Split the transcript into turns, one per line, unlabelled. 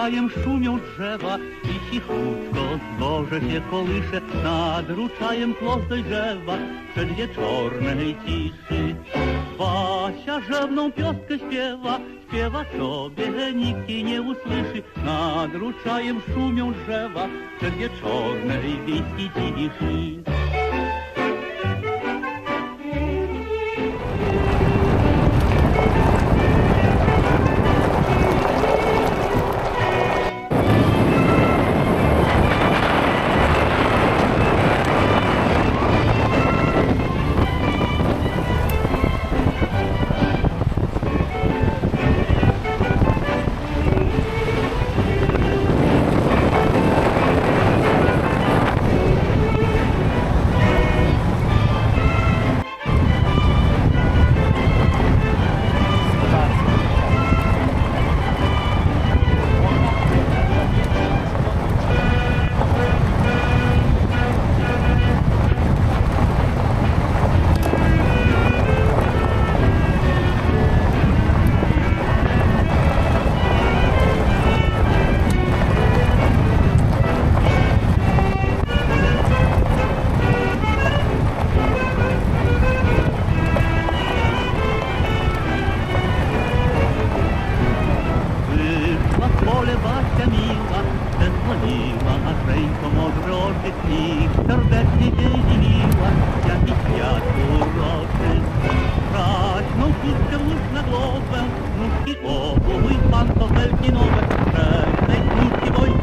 ruczajem szumią drzewa i cichutko zboże się kołysze, nad ruczajem klos dojrzewa w przedwieczornej ciszy. Basia rzewną pioskę śpiewa, śpiewa sobie, nikt jej nie usłyszy, nad ruczajem szumią drzewa w przedwieczornej wiejskiej ciszy. Basia miła, zadzwoniła, aż ręką odroczy i serdecznie się zdziwiła, jaki świat uroczy. Praśną chustkę łóż na głowę, nóżki obój, pantofelki nowe, pewnej krótki wojny.